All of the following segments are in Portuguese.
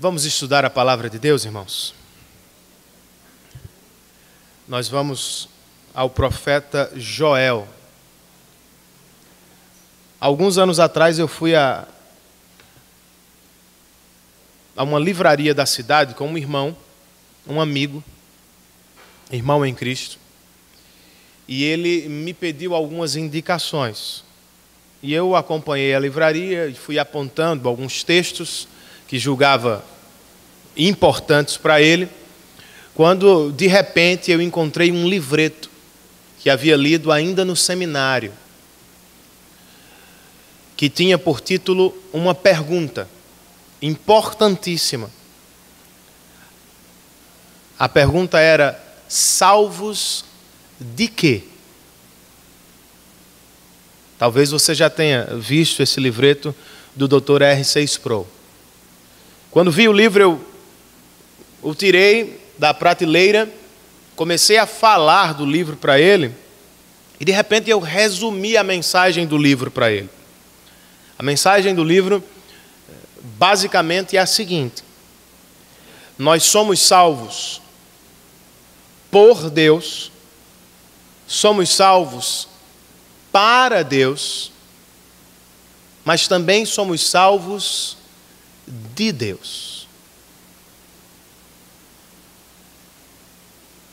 Vamos estudar a palavra de Deus, irmãos? Nós vamos ao profeta Joel. Alguns anos atrás eu fui a uma livraria da cidade com um irmão, um amigo, irmão em Cristo, e ele me pediu algumas indicações. E eu acompanhei a livraria e fui apontando alguns textos que julgava importantes para ele, quando de repente eu encontrei um livreto que havia lido ainda no seminário, que tinha por título uma pergunta importantíssima. A pergunta era: salvos de quê? Talvez você já tenha visto esse livreto do Dr. R.C. Sproul. Quando vi o livro, eu o tirei da prateleira, comecei a falar do livro para ele, e de repente eu resumi a mensagem do livro para ele. A mensagem do livro, basicamente, é a seguinte: nós somos salvos por Deus, somos salvos para Deus, mas também somos salvos de Deus.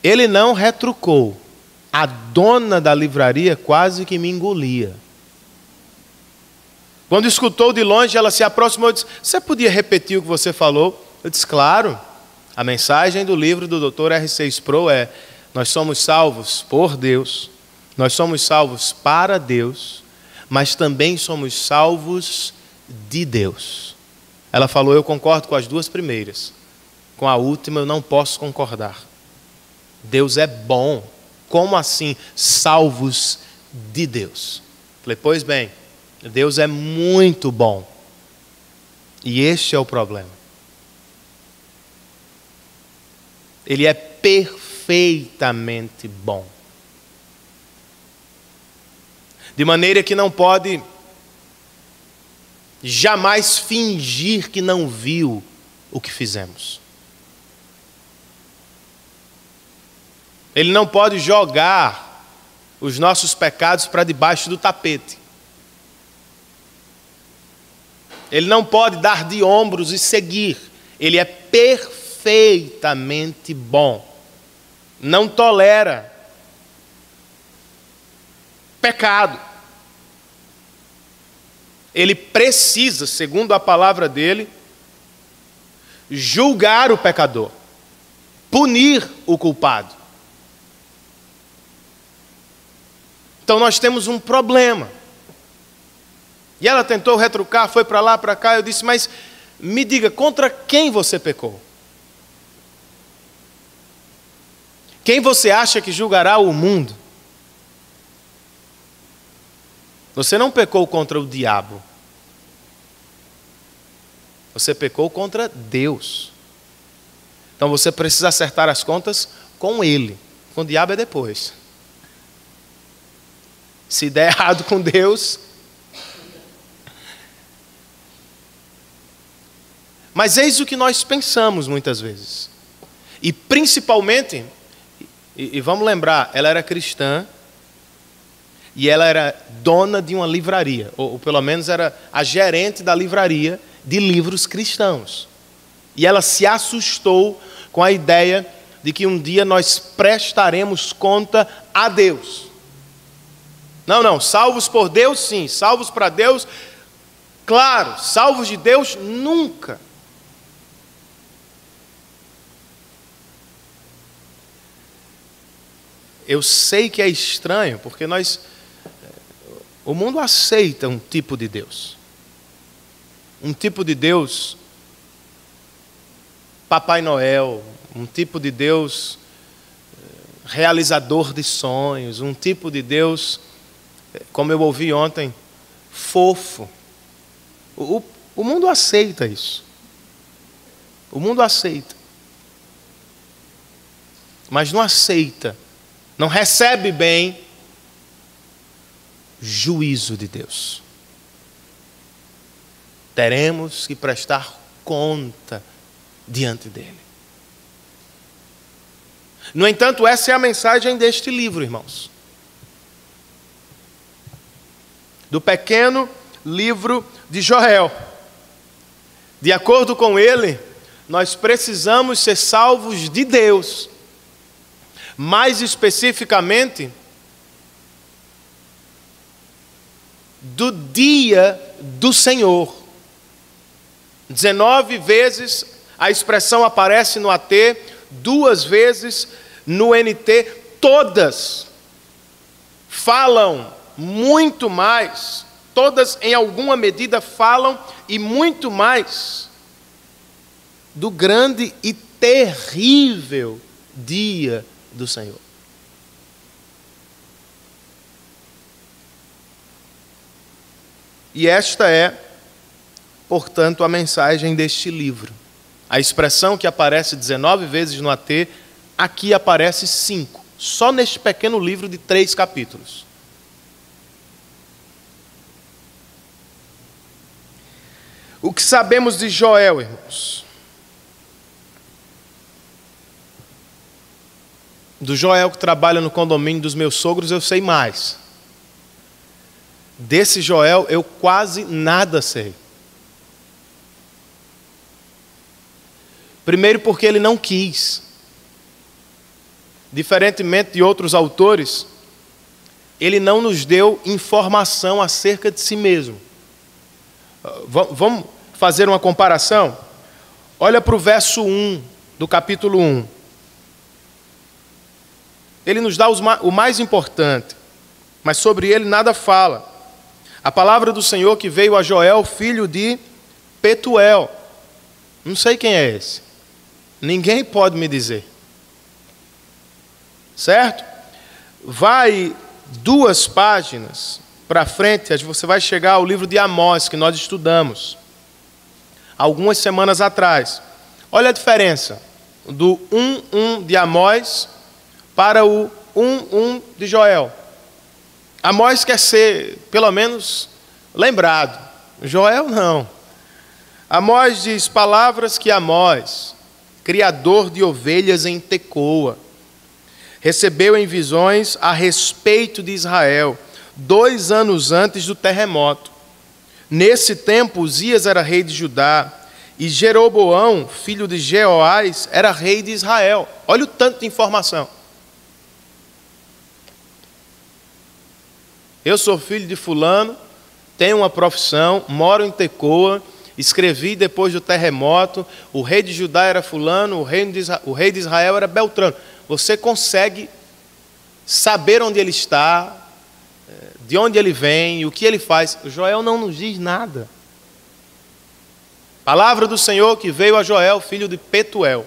Ele não retrucou. A dona da livraria quase que me engolia. Quando escutou de longe, ela se aproximou e disse: você podia repetir o que você falou? Eu disse: claro. A mensagem do livro do Dr. R.C. Sproul é: nós somos salvos por Deus, nós somos salvos para Deus, mas também somos salvos de Deus. Ela falou: eu concordo com as duas primeiras, com a última eu não posso concordar. Deus é bom. Como assim, salvos de Deus? Falei: pois bem, Deus é muito bom. E este é o problema. Ele é perfeitamente bom. De maneira que não pode jamais fingir que não viu o que fizemos. Ele não pode jogar os nossos pecados para debaixo do tapete. Ele não pode dar de ombros e seguir. Ele é perfeitamente bom. Não tolera pecado. Ele precisa, segundo a palavra dele, julgar o pecador, punir o culpado. Então nós temos um problema. E ela tentou retrucar, foi para lá, para cá. Eu disse: mas me diga, contra quem você pecou? Quem você acha que julgará o mundo? Você não pecou contra o diabo. Você pecou contra Deus. Então você precisa acertar as contas com ele. Com o diabo é depois. Se der errado com Deus. Mas eis o que nós pensamos muitas vezes. E principalmente, e vamos lembrar, ela era cristã e ela era dona de uma livraria, ou pelo menos era a gerente da livraria de livros cristãos. E ela se assustou com a ideia de que um dia nós prestaremos conta a Deus. Não, salvos por Deus sim, salvos para Deus, claro, salvos de Deus nunca. Eu sei que é estranho, porque o mundo aceita um tipo de Deus. Um tipo de Deus Papai Noel, um tipo de Deus realizador de sonhos, um tipo de Deus, como eu ouvi ontem, fofo. O mundo aceita isso. O mundo aceita. Mas não aceita, não recebe bem juízo de Deus. Teremos que prestar conta diante dele. No entanto, essa é a mensagem deste livro, irmãos. Do pequeno livro de Joel. De acordo com ele, nós precisamos ser salvos de Deus. Mais especificamente, do dia do Senhor. 19 vezes a expressão aparece no AT, 2 vezes no NT, todas falam muito mais, todas em alguma medida falam e muito mais do grande e terrível dia do Senhor. E esta é, portanto, a mensagem deste livro. A expressão que aparece 19 vezes no AT, aqui aparece 5, só neste pequeno livro de 3 capítulos. O que sabemos de Joel, irmãos? Do Joel que trabalha no condomínio dos meus sogros, eu sei mais. Desse Joel, eu quase nada sei. Primeiro porque ele não quis. Diferentemente de outros autores, ele não nos deu informação acerca de si mesmo. Vamos fazer uma comparação? Olha para o verso 1 do capítulo 1. Ele nos dá o mais importante, mas sobre ele nada fala. A palavra do Senhor que veio a Joel, filho de Petuel. Não sei quem é esse. Ninguém pode me dizer. Certo? Vai 2 páginas para frente, você vai chegar ao livro de Amós, que nós estudamos algumas semanas atrás. Olha a diferença do 1:1 de Amós para o 1:1 de Joel. Amós quer ser, pelo menos, lembrado. Joel não. Amós diz: palavras que Amós, criador de ovelhas em Tecoa, recebeu em visões a respeito de Israel, 2 anos antes do terremoto. Nesse tempo, Uzias era rei de Judá, e Jeroboão, filho de Jeoás, era rei de Israel. Olha o tanto de informação. Eu sou filho de fulano, tenho uma profissão, moro em Tecoa, escrevi depois do terremoto, o rei de Judá era fulano, o rei de Israel era Beltrano. Você consegue saber onde ele está, de onde ele vem, o que ele faz. Joel não nos diz nada. Palavra do Senhor que veio a Joel, filho de Petuel.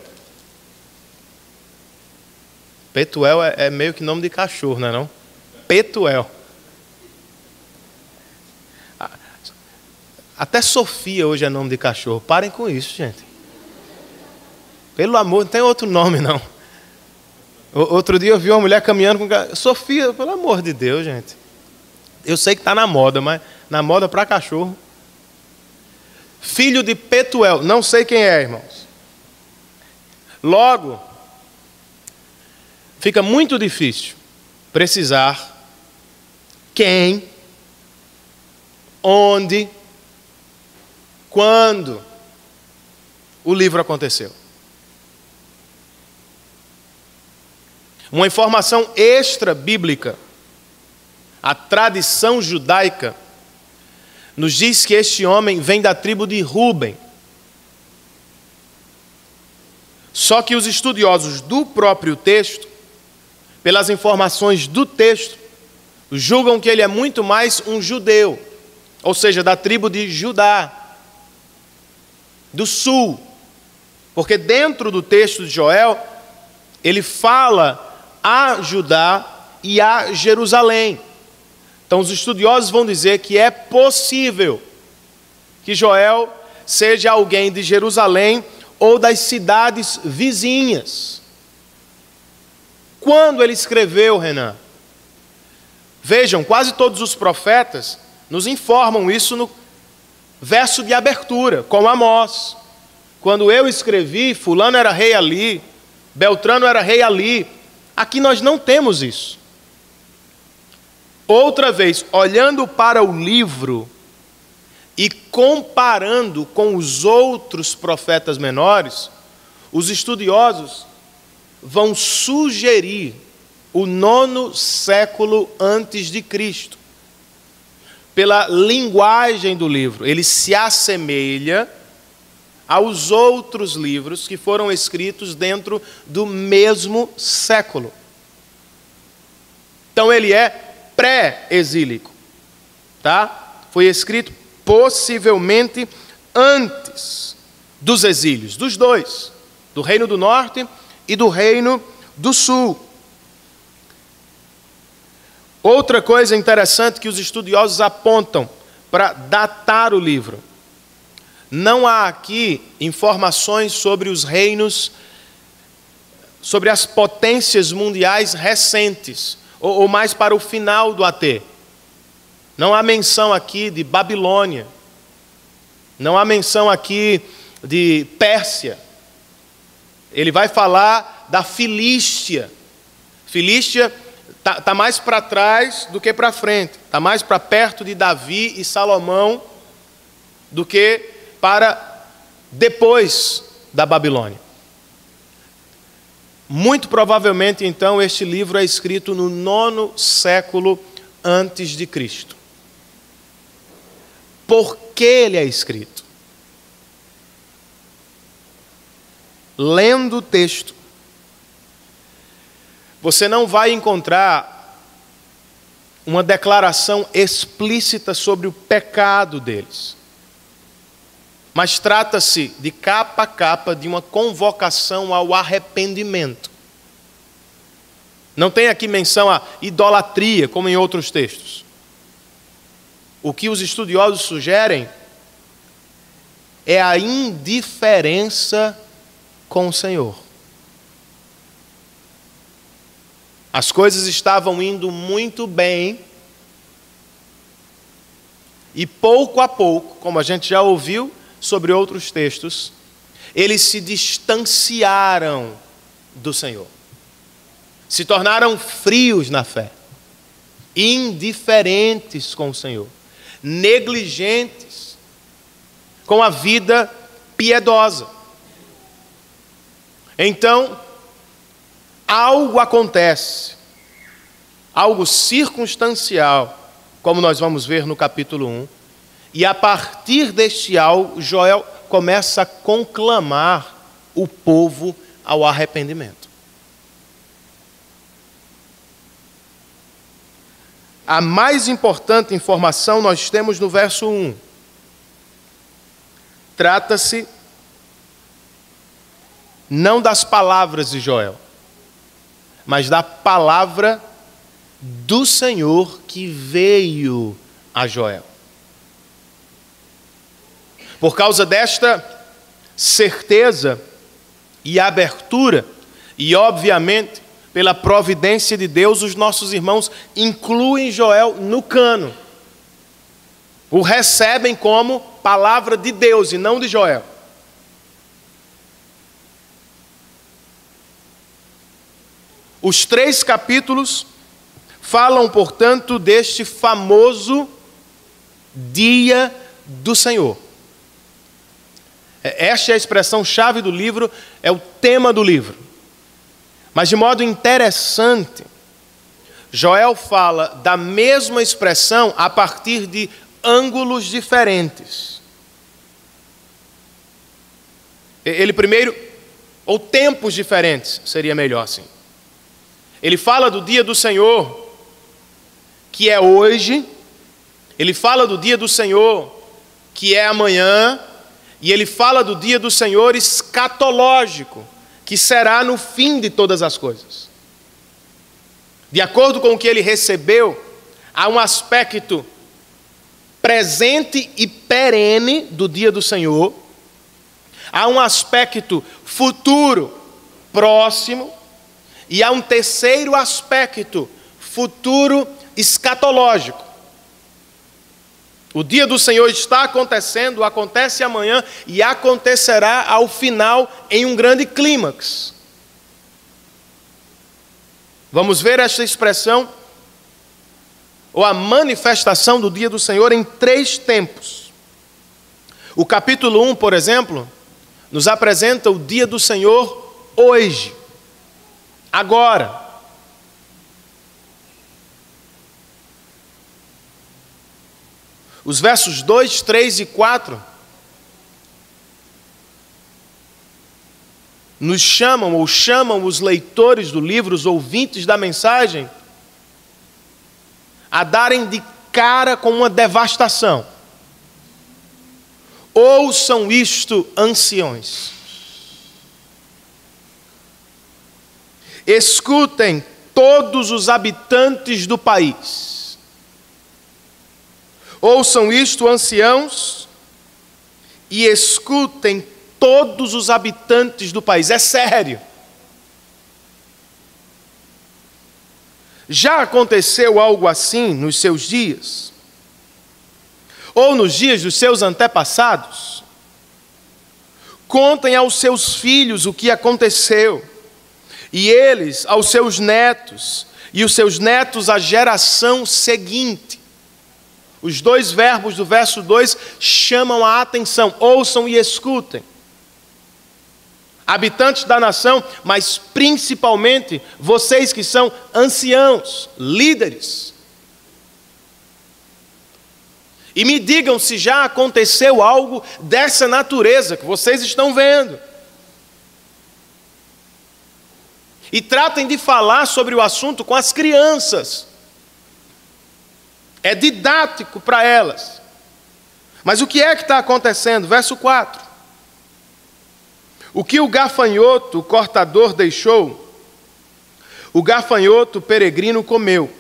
Petuel é meio que nome de cachorro, não é não? Petuel. Até Sofia hoje é nome de cachorro. Parem com isso, gente. Pelo amor, não tem outro nome, não. Outro dia eu vi uma mulher caminhando com... Sofia, pelo amor de Deus, gente. Eu sei que está na moda, mas na moda para cachorro. Filho de Petuel. Não sei quem é, irmãos. Logo, fica muito difícil precisar quem, onde, quando o livro aconteceu. Uma informação extra bíblica, a tradição judaica nos diz que este homem vem da tribo de Ruben. Só que os estudiosos do próprio texto, pelas informações do texto, julgam que ele é muito mais um judeu, ou seja, da tribo de Judá, do sul. Porque dentro do texto de Joel, ele fala a Judá e a Jerusalém. Então os estudiosos vão dizer que é possível que Joel seja alguém de Jerusalém ou das cidades vizinhas. Quando ele escreveu, Renan? Vejam, quase todos os profetas nos informam isso no verso de abertura, com Amós. quando eu escrevi, fulano era rei ali, Beltrano era rei ali. Aqui nós não temos isso. Outra vez, olhando para o livro e comparando com os outros profetas menores, os estudiosos vão sugerir o 9º século antes de Cristo. Pela linguagem do livro, ele se assemelha aos outros livros que foram escritos dentro do mesmo século. Então ele é pré-exílico, tá? Foi escrito possivelmente antes dos exílios, dos dois, do Reino do Norte e do Reino do Sul. Outra coisa interessante que os estudiosos apontam para datar o livro: não há aqui informações sobre os reinos, sobre as potências mundiais recentes, ou mais para o final do AT. Não há menção aqui de Babilônia, não há menção aqui de Pérsia. Ele vai falar da Filístia. Filístia está mais para trás do que para frente, está mais para perto de Davi e Salomão do que para depois da Babilônia. Muito provavelmente, então, este livro é escrito no 9º século antes de Cristo. Por que ele é escrito? Lendo o texto, você não vai encontrar uma declaração explícita sobre o pecado deles. Mas trata-se de capa a capa de uma convocação ao arrependimento. Não tem aqui menção à idolatria, como em outros textos. O que os estudiosos sugerem é a indiferença com o Senhor. As coisas estavam indo muito bem, e pouco a pouco, como a gente já ouviu sobre outros textos, eles se distanciaram do Senhor. Se tornaram frios na fé, indiferentes com o Senhor, negligentes com a vida piedosa. Então, algo acontece, algo circunstancial, como nós vamos ver no capítulo 1, e a partir deste algo, Joel começa a conclamar o povo ao arrependimento. A mais importante informação nós temos no verso 1. Trata-se não das palavras de Joel, mas da palavra do Senhor que veio a Joel. Por causa desta certeza e abertura, e obviamente pela providência de Deus, os nossos irmãos incluem Joel no cânon. O recebem como palavra de Deus e não de Joel. Os 3 capítulos falam, portanto, deste famoso dia do Senhor. Esta é a expressão-chave do livro, é o tema do livro. Mas de modo interessante, Joel fala da mesma expressão a partir de ângulos diferentes. Ele primeiro, ou tempos diferentes, seria melhor assim. Ele fala do dia do Senhor, que é hoje. Ele fala do dia do Senhor, que é amanhã. E ele fala do dia do Senhor escatológico, que será no fim de todas as coisas. De acordo com o que ele recebeu, há um aspecto presente e perene do dia do Senhor. Há um aspecto futuro, próximo. E há um terceiro aspecto, futuro escatológico. O dia do Senhor está acontecendo, acontece amanhã e acontecerá ao final em um grande clímax. Vamos ver esta expressão, ou a manifestação do dia do Senhor em 3 tempos. O capítulo 1, por exemplo, nos apresenta o dia do Senhor hoje, agora. Os versos 2, 3 e 4 nos chamam, ou chamam os leitores do livro, os ouvintes da mensagem, a darem de cara com uma devastação. Ouçam isto, anciões. Escutem todos os habitantes do país. Ouçam isto, anciãos, e escutem todos os habitantes do país. É sério. Já aconteceu algo assim nos seus dias? Ou nos dias dos seus antepassados? Contem aos seus filhos o que aconteceu, e eles aos seus netos, e os seus netos à geração seguinte. Os 2 verbos do verso 2 chamam a atenção. Ouçam e escutem. Habitantes da nação, mas principalmente vocês que são anciãos, líderes. E me digam se já aconteceu algo dessa natureza que vocês estão vendo. E tratem de falar sobre o assunto com as crianças. É didático para elas. Mas o que é que está acontecendo? Verso 4. O que o gafanhoto, o cortador, deixou, o gafanhoto peregrino comeu.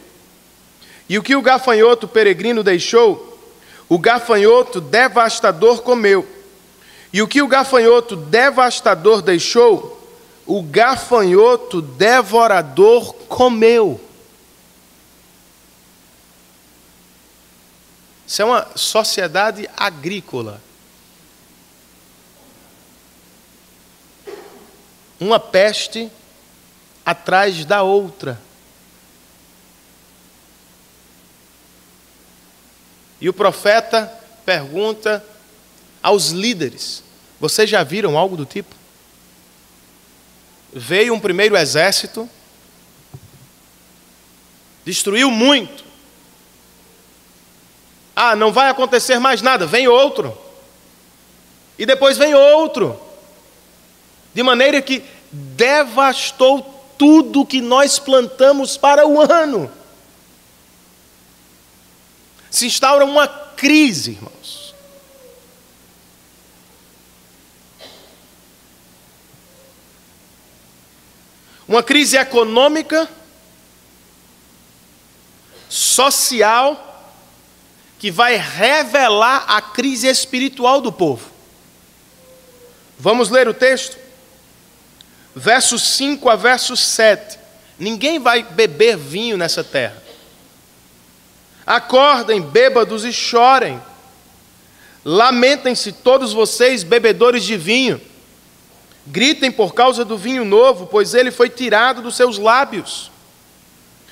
E o que o gafanhoto peregrino deixou, o gafanhoto devastador comeu. E o que o gafanhoto devastador deixou, o gafanhoto devorador comeu. Isso é uma sociedade agrícola. Uma peste atrás da outra. E o profeta pergunta aos líderes: vocês já viram algo do tipo? Veio um primeiro exército, destruiu muito. Ah, não vai acontecer mais nada, vem outro. E depois vem outro. De maneira que devastou tudo que nós plantamos para o ano. Se instaura uma crise, irmãos. Uma crise econômica, social, que vai revelar a crise espiritual do povo. Vamos ler o texto? Versos 5 a verso 7. Ninguém vai beber vinho nessa terra. Acordem, bêbados, e chorem. Lamentem-se todos vocês, bebedores de vinho. Gritem por causa do vinho novo, pois ele foi tirado dos seus lábios.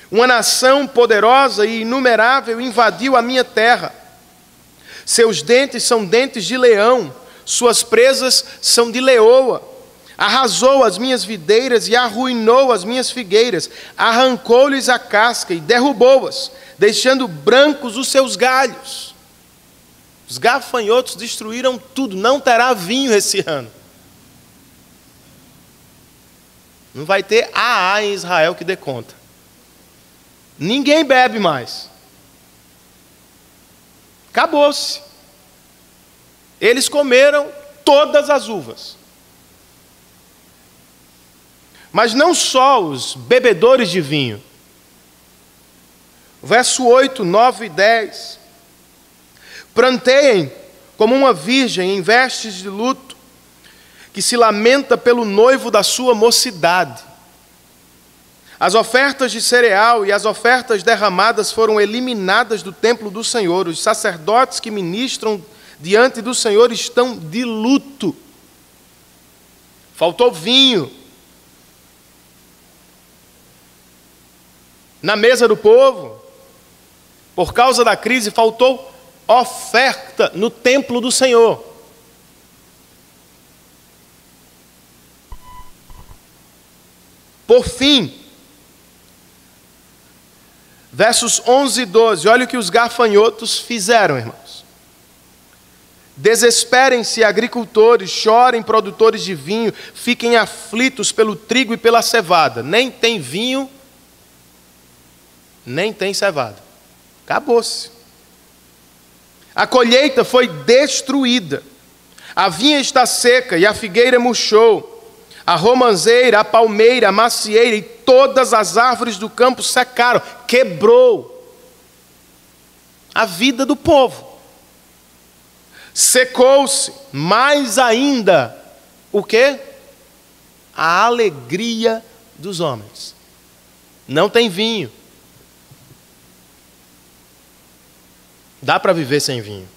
Uma nação poderosa e inumerável invadiu a minha terra. Seus dentes são dentes de leão, suas presas são de leoa. Arrasou as minhas videiras e arruinou as minhas figueiras. Arrancou-lhes a casca e derrubou-as, deixando brancos os seus galhos. Os gafanhotos destruíram tudo, não terá vinho esse ano. Não vai ter AA em Israel que dê conta. Ninguém bebe mais. Acabou-se. Eles comeram todas as uvas. Mas não só os bebedores de vinho. Verso 8, 9 e 10. Pranteiem como uma virgem em vestes de luto, que se lamenta pelo noivo da sua mocidade. As ofertas de cereal e as ofertas derramadas foram eliminadas do templo do Senhor. Os sacerdotes que ministram diante do Senhor estão de luto. Faltou vinho na mesa do povo. Por causa da crise, faltou oferta no templo do Senhor. Por fim, versos 11 e 12, olha o que os gafanhotos fizeram, irmãos. Desesperem-se agricultores, chorem produtores de vinho, fiquem aflitos pelo trigo e pela cevada. Nem tem vinho, nem tem cevada. Acabou-se. A colheita foi destruída. A vinha está seca e a figueira murchou. A romanceira, a palmeira, a macieira e todas as árvores do campo secaram. Quebrou a vida do povo. Secou-se mais ainda o quê? A alegria dos homens. Não tem vinho. Dá para viver sem vinho.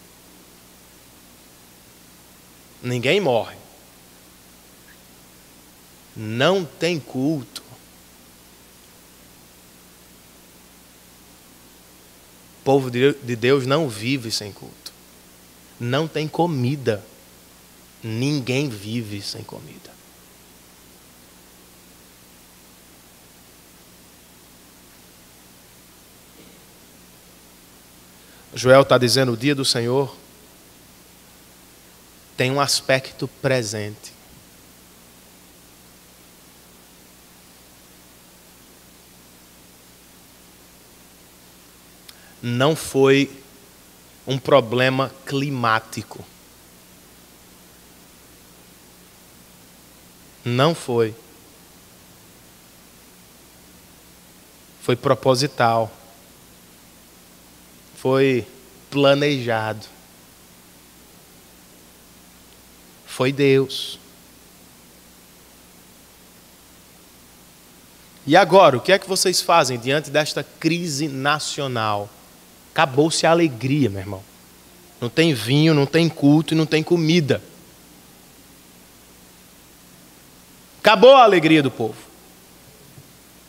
Ninguém morre. Não tem culto. O povo de Deus não vive sem culto. Não tem comida. Ninguém vive sem comida. Joel está dizendo, o dia do Senhor tem um aspecto presente. Não foi um problema climático. Não foi. Foi proposital. Foi planejado. Foi Deus. E agora, o que é que vocês fazem diante desta crise nacional? Acabou-se a alegria, meu irmão. Não tem vinho, não tem culto e não tem comida. Acabou a alegria do povo.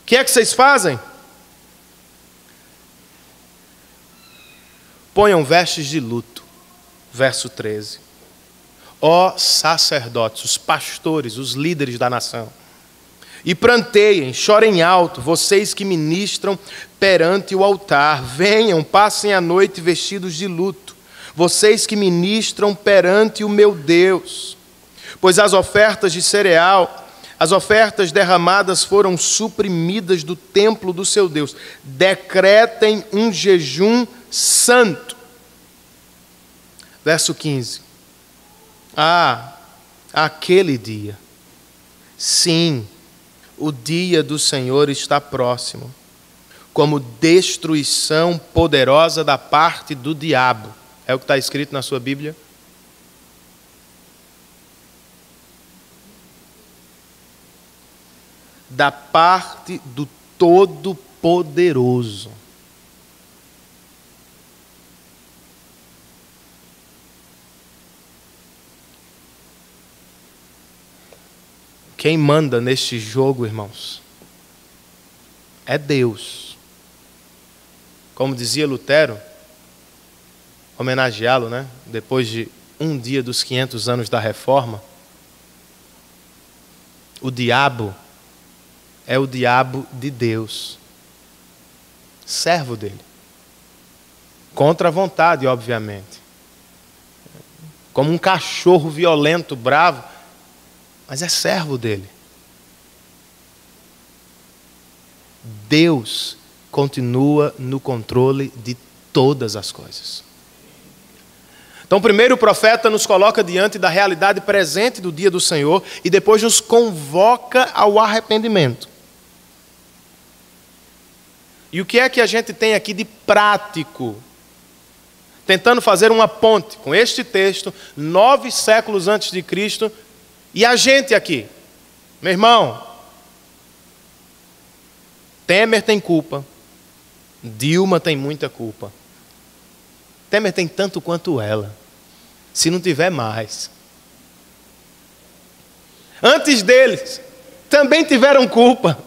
O que é que vocês fazem? Ponham vestes de luto. Verso 13. Ó sacerdotes, os pastores, os líderes da nação. E pranteiem, chorem alto, vocês que ministram perante o altar. Venham, passem a noite vestidos de luto, vocês que ministram perante o meu Deus. Pois as ofertas de cereal, as ofertas derramadas foram suprimidas do templo do seu Deus. Decretem um jejum santo. Verso 15. Aquele dia, sim, o dia do Senhor está próximo, como destruição poderosa da parte do diabo. É o que está escrito na sua Bíblia? Da parte do Todo-Poderoso. Quem manda neste jogo, irmãos, é Deus. Como dizia Lutero, homenageá-lo, né? Depois de um dia dos 500 anos da Reforma, o diabo é o diabo de Deus, servo dele, contra a vontade, obviamente, como um cachorro violento, bravo, mas é servo dele. Deus continua no controle de todas as coisas. Então, primeiro o profeta nos coloca diante da realidade presente do dia do Senhor e depois nos convoca ao arrependimento. E o que é que a gente tem aqui de prático? Tentando fazer uma ponte com este texto, 9 séculos antes de Cristo, e a gente aqui, meu irmão, Temer tem culpa. Dilma tem muita culpa. Temer tem tanto quanto ela. Se não tiver mais. Antes deles, também tiveram culpa.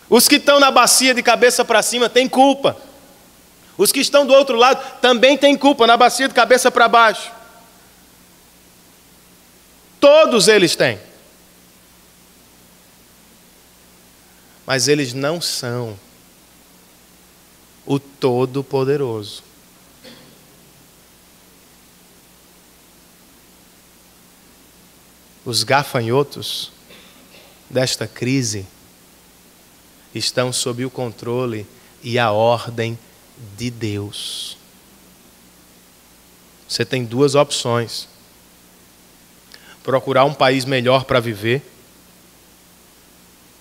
Os que estão na bacia de cabeça para cima têm culpa. Os que estão do outro lado também têm culpa, na bacia de cabeça para baixo. Todos eles têm. Mas eles não são o Todo-Poderoso. Os gafanhotos desta crise estão sob o controle e a ordem de Deus. Você tem duas opções: procurar um país melhor para viver,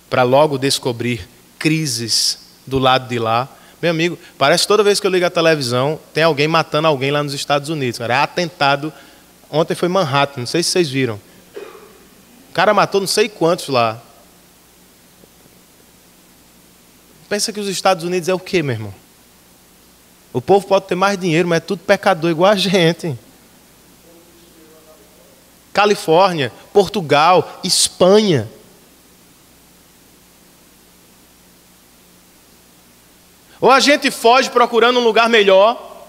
para logo descobrir crises do lado de lá. Meu amigo, parece que toda vez que eu ligo a televisão tem alguém matando alguém lá nos Estados Unidos. Cara, é atentado. Ontem foi Manhattan, não sei se vocês viram. O cara matou não sei quantos lá. Pensa que os Estados Unidos é o quê, meu irmão? O povo pode ter mais dinheiro, mas é tudo pecador igual a gente. Califórnia, Portugal, Espanha. Ou a gente foge procurando um lugar melhor,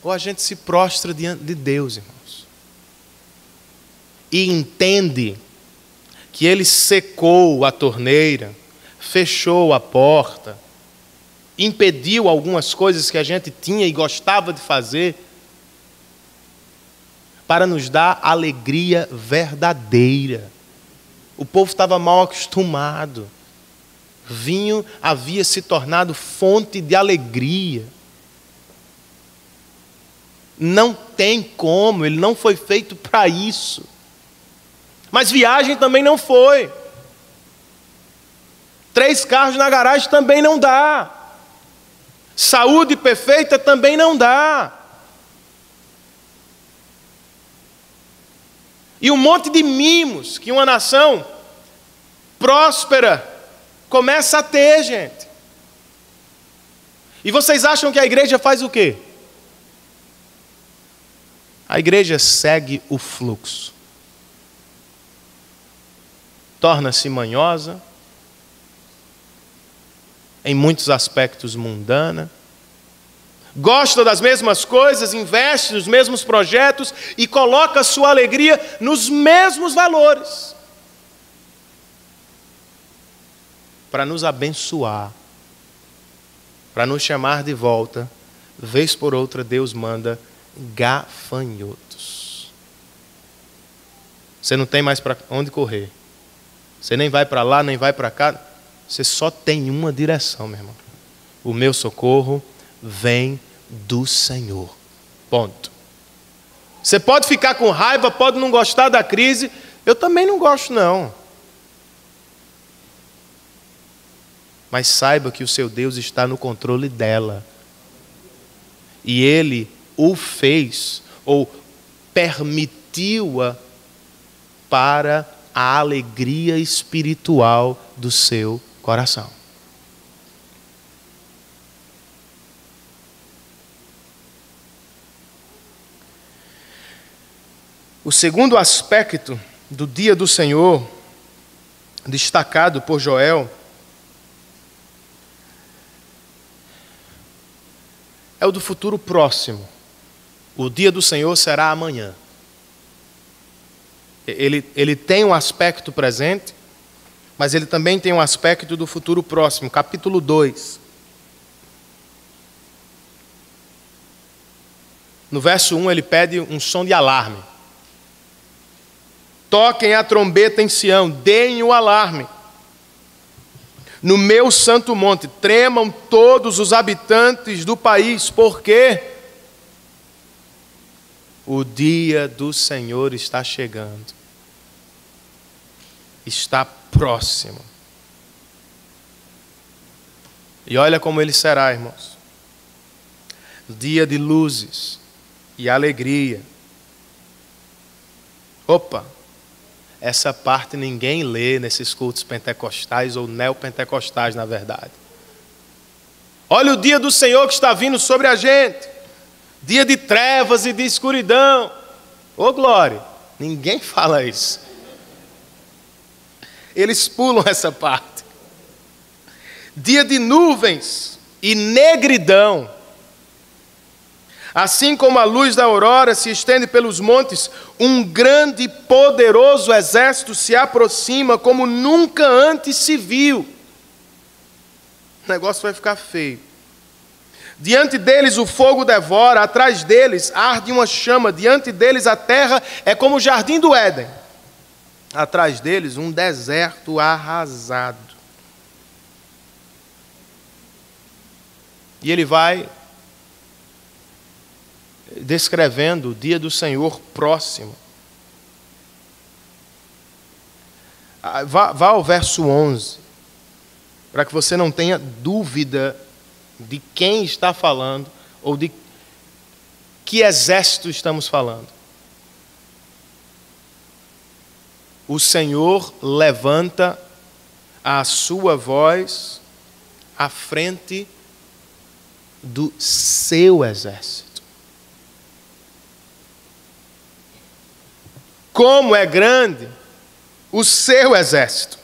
ou a gente se prostra diante de Deus, irmãos. E entende que Ele secou a torneira, fechou a porta, impediu algumas coisas que a gente tinha e gostava de fazer, para nos dar alegria verdadeira. O povo estava mal acostumado. Vinho havia se tornado fonte de alegria. Não tem como, ele não foi feito para isso. Mas viagem também não foi. 3 carros na garagem também não dá. Saúde perfeita também não dá. E um monte de mimos que uma nação próspera começa a ter, gente. E vocês acham que a igreja faz o quê? A igreja segue o fluxo. Torna-se manhosa, em muitos aspectos mundana, gosta das mesmas coisas, investe nos mesmos projetos e coloca sua alegria nos mesmos valores, para nos abençoar, para nos chamar de volta. Vez por outra Deus manda gafanhotos. Você não tem mais para onde correr. Você nem vai para lá, nem vai para cá. Você só tem uma direção, meu irmão. O meu socorro vem do Senhor. Ponto. Você pode ficar com raiva, pode não gostar da crise. Eu também não gosto, não. Mas saiba que o seu Deus está no controle dela. E Ele o fez, ou permitiu-a para a alegria espiritual do seu coração. O segundo aspecto do dia do Senhor, destacado por Joel, é o do futuro próximo. O dia do Senhor será amanhã. Ele tem um aspecto presente, mas ele também tem um aspecto do futuro próximo. Capítulo 2. No verso 1 ele pede um som de alarme. Toquem a trombeta em Sião, deem o alarme. No meu santo monte, tremam todos os habitantes do país, porque o dia do Senhor está chegando. Está próximo. E olha como ele será, irmãos. Dia de luzes e alegria. Opa! Essa parte ninguém lê nesses cultos pentecostais ou neopentecostais, na verdade. Olha o dia do Senhor que está vindo sobre a gente. Dia de trevas e de escuridão. Ô glória, ninguém fala isso. Eles pulam essa parte. Dia de nuvens e negridão. Assim como a luz da aurora se estende pelos montes, um grande e poderoso exército se aproxima como nunca antes se viu. O negócio vai ficar feio. Diante deles o fogo devora, atrás deles arde uma chama, diante deles a terra é como o jardim do Éden. Atrás deles um deserto arrasado. E ele vai descrevendo o dia do Senhor próximo. Vá ao verso 11, para que você não tenha dúvida de quem está falando ou de que exército estamos falando. O Senhor levanta a sua voz à frente do seu exército. Como é grande o seu exército,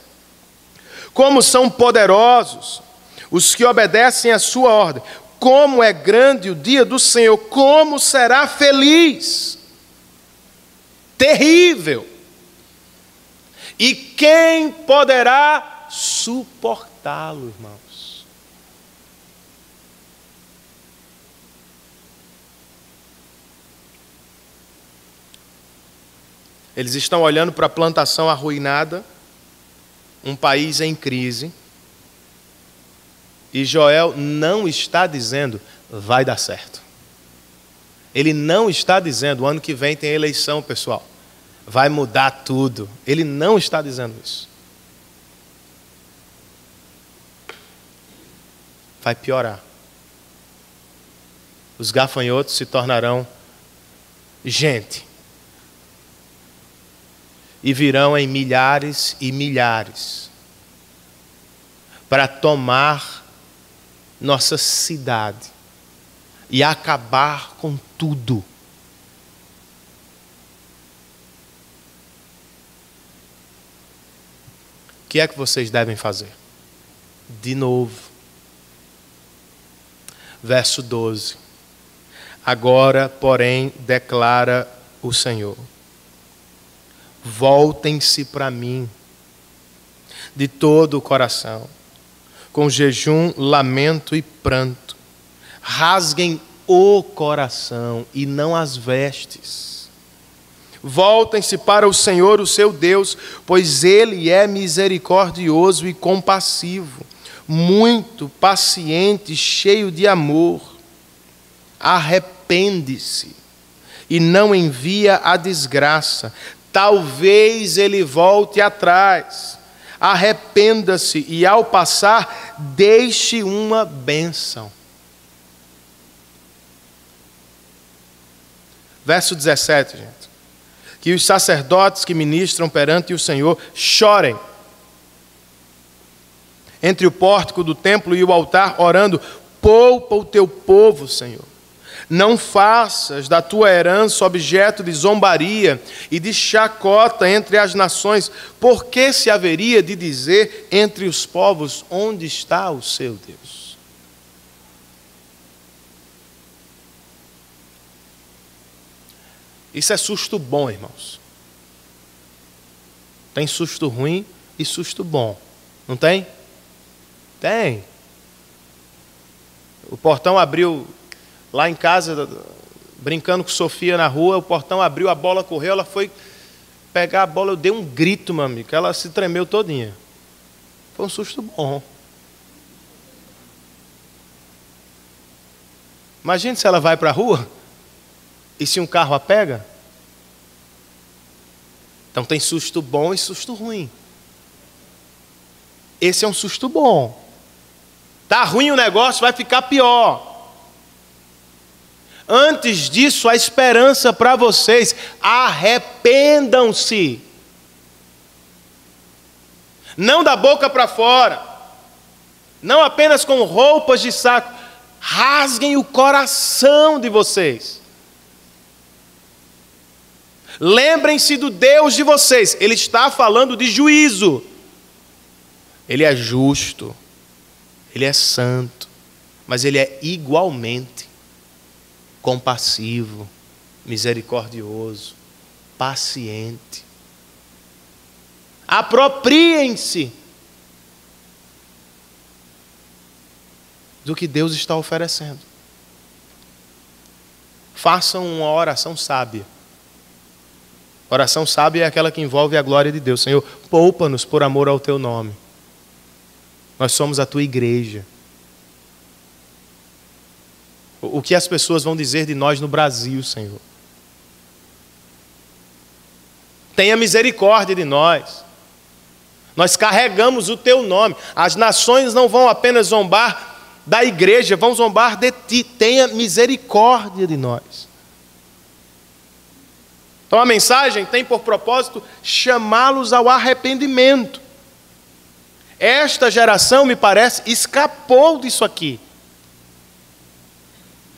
como são poderosos os que obedecem à sua ordem, como é grande o dia do Senhor, como será feliz, terrível, e quem poderá suportá-lo, irmãos? Eles estão olhando para a plantação arruinada, um país em crise, e Joel não está dizendo, vai dar certo. Ele não está dizendo, o ano que vem tem eleição, pessoal, vai mudar tudo. Ele não está dizendo isso. Vai piorar. Os gafanhotos se tornarão gente. E virão em milhares e milhares para tomar nossa cidade e acabar com tudo. O que é que vocês devem fazer? De novo. Verso 12. Agora, porém, declara o Senhor: voltem-se para mim de todo o coração, com jejum, lamento e pranto. Rasguem o coração e não as vestes. Voltem-se para o Senhor, o seu Deus, pois Ele é misericordioso e compassivo, muito paciente, cheio de amor. Arrepende-se e não envia a desgraça. Talvez Ele volte atrás. Arrependa-se e, ao passar, deixe uma bênção. Verso 17, gente. Que os sacerdotes que ministram perante o Senhor chorem entre o pórtico do templo e o altar, orando: poupa o teu povo, Senhor. Não faças da tua herança objeto de zombaria e de chacota entre as nações, porque se haveria de dizer entre os povos: onde está o seu Deus? Isso é susto bom, irmãos. Tem susto ruim e susto bom, não tem? Tem. O portão abriu lá em casa, brincando com Sofia na rua, o portão abriu, a bola correu, ela foi pegar a bola, eu dei um grito, meu amigo, ela se tremeu todinha. Foi um susto bom. Imagine se ela vai para a rua e se um carro a pega. Então tem susto bom e susto ruim. Esse é um susto bom. Tá ruim o negócio, vai ficar pior. Antes disso, a esperança para vocês: arrependam-se. não da boca para fora, não apenas com roupas de saco. Rasguem o coração de vocês. Lembrem-se do Deus de vocês. Ele está falando de juízo. Ele é justo, Ele é santo, mas Ele é igualmente compassivo, misericordioso, paciente. Apropriem-se do que Deus está oferecendo. Façam uma oração sábia. Oração sábia é aquela que envolve a glória de Deus. Senhor, poupa-nos por amor ao Teu nome. Nós somos a Tua igreja. O que as pessoas vão dizer de nós no Brasil, Senhor? Tenha misericórdia de nós. Nós carregamos o Teu nome. As nações não vão apenas zombar da igreja, vão zombar de Ti. Tenha misericórdia de nós. Então a mensagem tem por propósito chamá-los ao arrependimento. Esta geração, me parece, escapou disso aqui.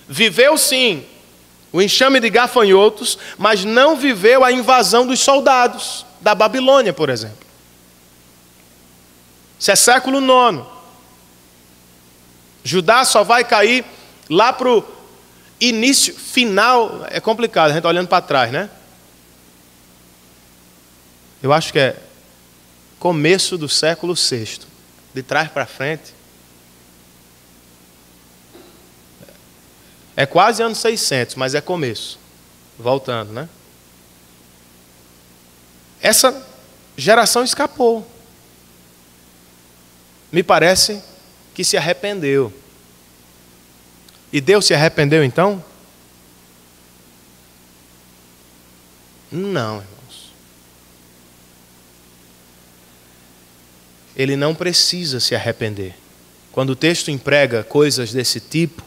Viveu sim o enxame de gafanhotos, mas não viveu a invasão dos soldados da Babilônia, por exemplo. Isso é século IX. Judá só vai cair lá para o início, final. É complicado, a gente está olhando para trás, né? Eu acho que é começo do século VI. De trás para frente. É quase anos 600, mas é começo. Voltando, né? Essa geração escapou. Me parece que se arrependeu. E Deus se arrependeu então? Não, irmãos. Ele não precisa se arrepender. Quando o texto emprega coisas desse tipo,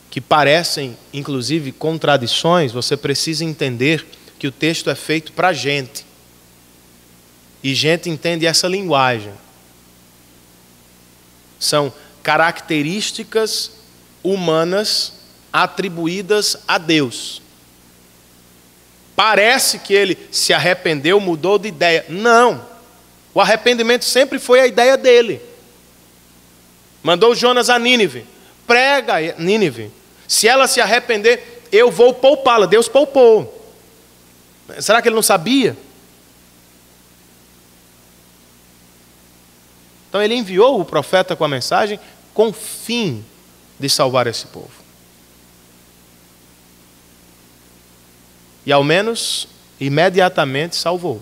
que parecem, inclusive, contradições, você precisa entender que o texto é feito para gente. E gente entende essa linguagem. São características humanas atribuídas a Deus. Parece que ele se arrependeu, mudou de ideia. Não. O arrependimento sempre foi a ideia dele. Mandou Jonas a Nínive. Prega a Nínive. Se ela se arrepender, eu vou poupá-la. Deus poupou. Será que ele não sabia? Então ele enviou o profeta com a mensagem com o fim de salvar esse povo. E ao menos imediatamente salvou.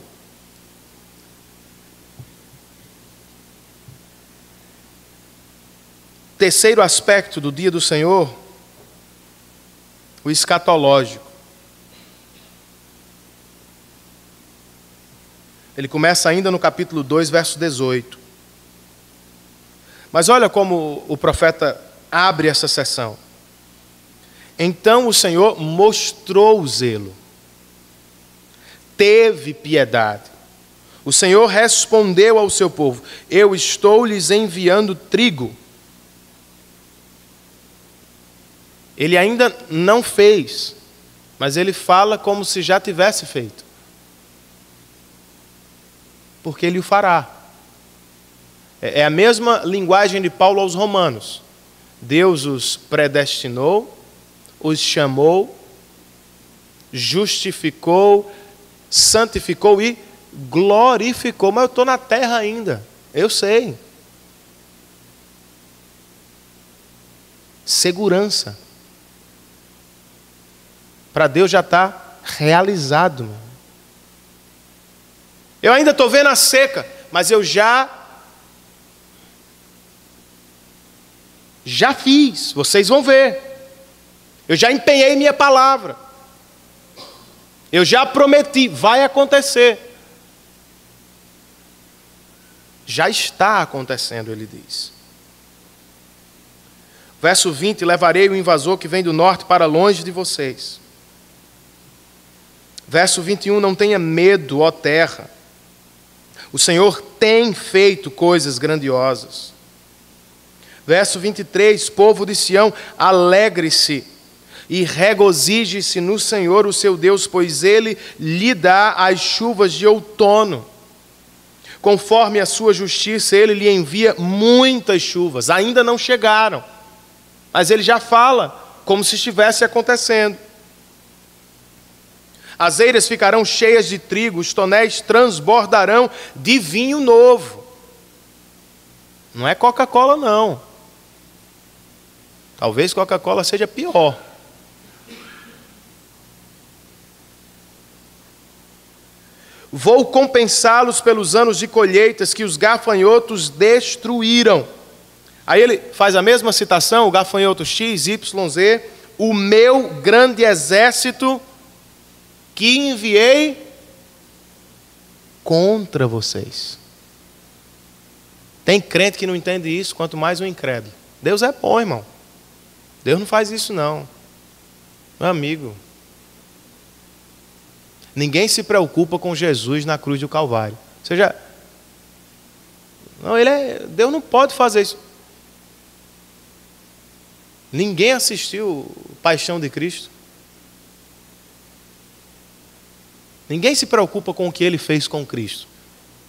Terceiro aspecto do dia do Senhor, o escatológico. Ele começa ainda no capítulo 2, verso 18. Mas olha como o profeta abre essa sessão. Então o Senhor mostrou zelo, teve piedade. O Senhor respondeu ao seu povo: eu estou lhes enviando trigo. Ele ainda não fez, mas ele fala como se já tivesse feito. Porque ele o fará. É a mesma linguagem de Paulo aos Romanos. Deus os predestinou, os chamou, justificou, santificou e glorificou. Mas eu estou na terra ainda, eu sei. Segurança. Para Deus já está realizado. Eu ainda estou vendo a seca, mas eu já fiz, vocês vão ver. Eu já empenhei minha palavra. Eu já prometi, vai acontecer. Já está acontecendo, ele diz. Verso 20, levarei o invasor que vem do norte para longe de vocês. Verso 21, não tenha medo, ó terra. O Senhor tem feito coisas grandiosas. Verso 23, povo de Sião, alegre-se e regozije-se no Senhor, o seu Deus, pois Ele lhe dá as chuvas de outono. Conforme a sua justiça, Ele lhe envia muitas chuvas. Ainda não chegaram, mas Ele já fala como se estivesse acontecendo. As eiras ficarão cheias de trigo, os tonéis transbordarão de vinho novo. Não é Coca-Cola, não. Talvez Coca-Cola seja pior. Vou compensá-los pelos anos de colheitas que os gafanhotos destruíram. Aí ele faz a mesma citação, o gafanhoto X, Y, Z. O meu grande exército que enviei contra vocês. Tem crente que não entende isso, quanto mais um incrédulo. Deus é bom, irmão. Deus não faz isso não. Meu amigo. Ninguém se preocupa com Jesus na cruz do Calvário. Ou seja, não, Deus não pode fazer isso. Ninguém assistiu Paixão de Cristo. Ninguém se preocupa com o que Ele fez com Cristo.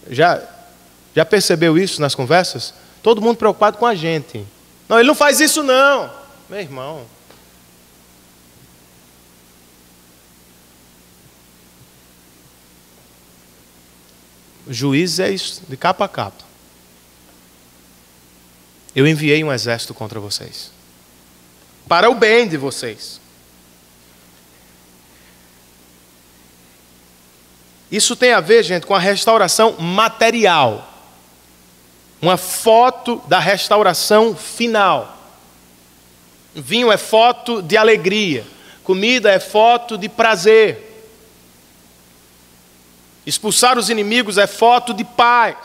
Já percebeu isso nas conversas? Todo mundo preocupado com a gente. Não, Ele não faz isso não. Meu irmão. O juiz é isso, de capa a capa. Eu enviei um exército contra vocês. Para o bem de vocês. Isso tem a ver, gente, com a restauração material. Uma foto da restauração final. Vinho é foto de alegria. Comida é foto de prazer. Expulsar os inimigos é foto de paz.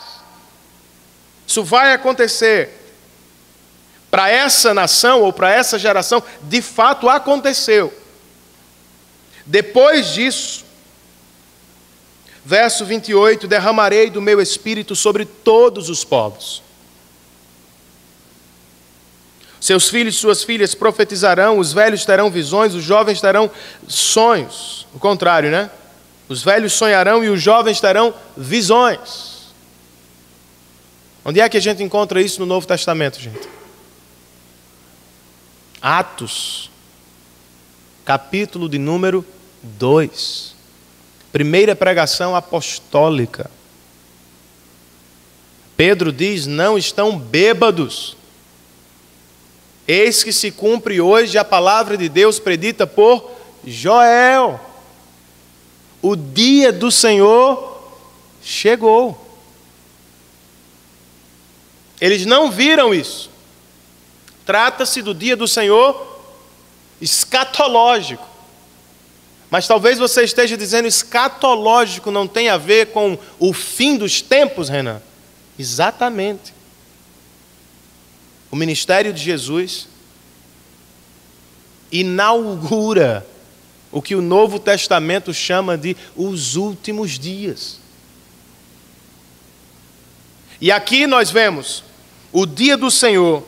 Isso vai acontecer. Para essa nação ou para essa geração, de fato aconteceu. Depois disso, verso 28, derramarei do meu espírito sobre todos os povos. Seus filhos e suas filhas profetizarão, os velhos terão visões, os jovens terão sonhos. O contrário, né? Os velhos sonharão e os jovens terão visões. Onde é que a gente encontra isso no Novo Testamento, gente? Atos, capítulo de número 2. Primeira pregação apostólica. Pedro diz, não estão bêbados. Eis que se cumpre hoje a palavra de Deus predita por Joel. O dia do Senhor chegou. Eles não viram isso. Trata-se do dia do Senhor escatológico. Mas talvez você esteja dizendo escatológico não tem a ver com o fim dos tempos, Renan. Exatamente. O ministério de Jesus inaugura o que o Novo Testamento chama de os últimos dias. E aqui nós vemos o dia do Senhor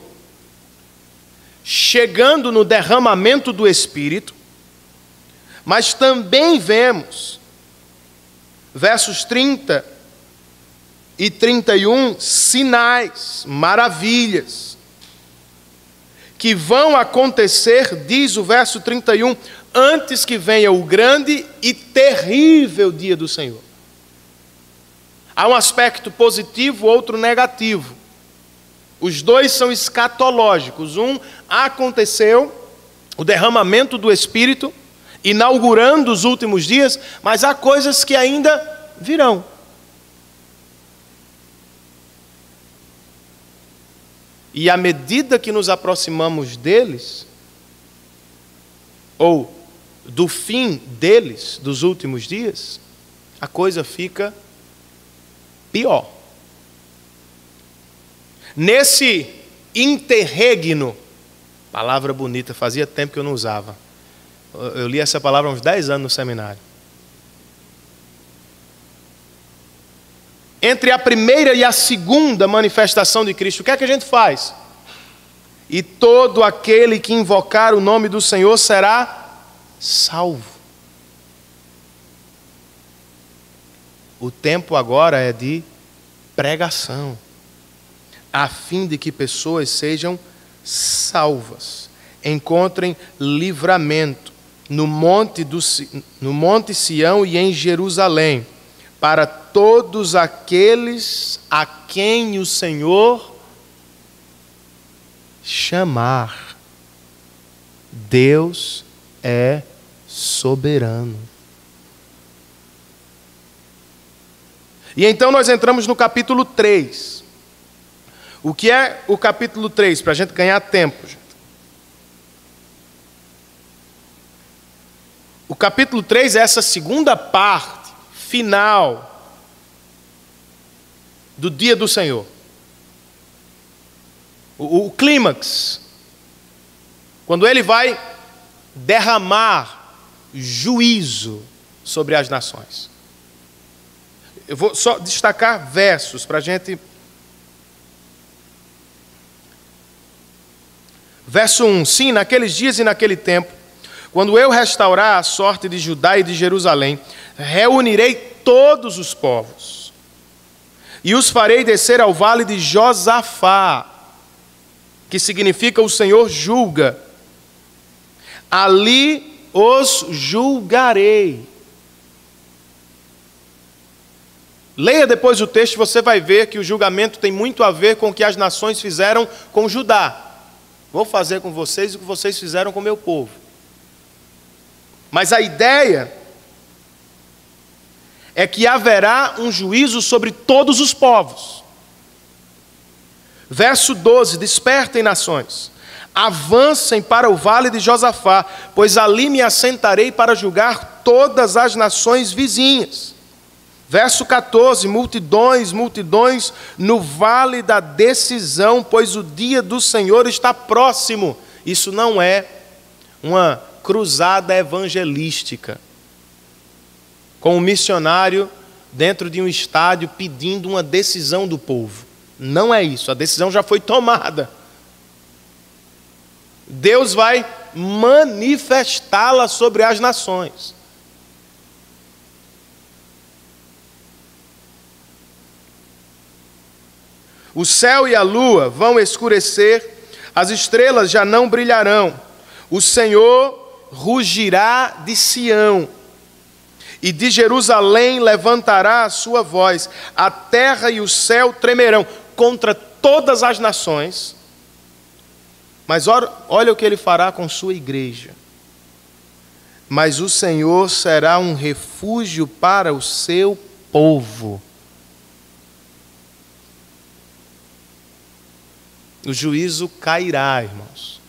chegando no derramamento do Espírito, mas também vemos, versos 30 e 31, sinais, maravilhas, que vão acontecer, diz o verso 31, antes que venha o grande e terrível dia do Senhor. Há um aspecto positivo, outro negativo. Os dois são escatológicos. Um aconteceu, o derramamento do Espírito, inaugurando os últimos dias, mas há coisas que ainda virão. E à medida que nos aproximamos deles, ou do fim deles, dos últimos dias, a coisa fica pior. Nesse interregno, palavra bonita, fazia tempo que eu não usava. Eu li essa palavra há uns 10 anos no seminário. entre a primeira e a segunda manifestação de Cristo, o que é que a gente faz? E todo aquele que invocar o nome do Senhor será salvo. O tempo agora é de pregação, a fim de que pessoas sejam salvas, encontrem livramento no Monte Sião e em Jerusalém, para todos aqueles a quem o Senhor chamar. Deus é soberano. E então nós entramos no capítulo 3. O que é o capítulo 3? Para a gente ganhar tempo, gente. O capítulo 3 é essa segunda parte, final, do dia do Senhor. O clímax. Quando ele vai derramar juízo sobre as nações. Eu vou só destacar versos para a gente. Verso 1. Sim, naqueles dias e naquele tempo, quando eu restaurar a sorte de Judá e de Jerusalém, reunirei todos os povos e os farei descer ao vale de Josafá, que significa o Senhor julga. Ali os julgarei. Leia depois o texto e você vai ver que o julgamento tem muito a ver com o que as nações fizeram com Judá. Vou fazer com vocês o que vocês fizeram com o meu povo. Mas a ideia é que haverá um juízo sobre todos os povos. Verso 12: despertem nações, avancem para o vale de Josafá, pois ali me assentarei para julgar todas as nações vizinhas. Verso 14: multidões, multidões no vale da decisão, pois o dia do Senhor está próximo. Isso não é uma cruzada evangelística, com um missionário dentro de um estádio pedindo uma decisão do povo. Não é isso, a decisão já foi tomada. Deus vai manifestá-la sobre as nações. O céu e a lua vão escurecer, as estrelas já não brilharão. O Senhor rugirá de Sião, e de Jerusalém levantará a sua voz. A terra e o céu tremerão contra todas as nações. Mas olha o que ele fará com sua igreja. Mas o Senhor será um refúgio para o seu povo. O juízo cairá, irmãos,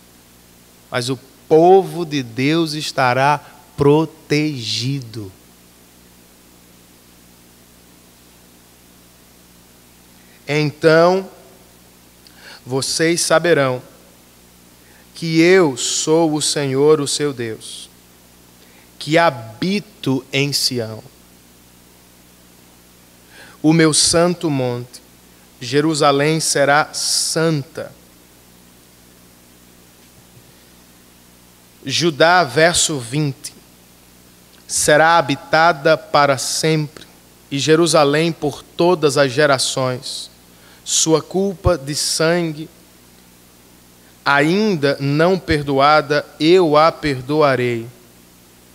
mas o povo de Deus estará protegido. Então vocês saberão que eu sou o Senhor, o seu Deus, que habito em Sião, o meu santo monte. Jerusalém será santa. Judá, verso 20, será habitada para sempre, e Jerusalém por todas as gerações. Sua culpa de sangue, ainda não perdoada, eu a perdoarei.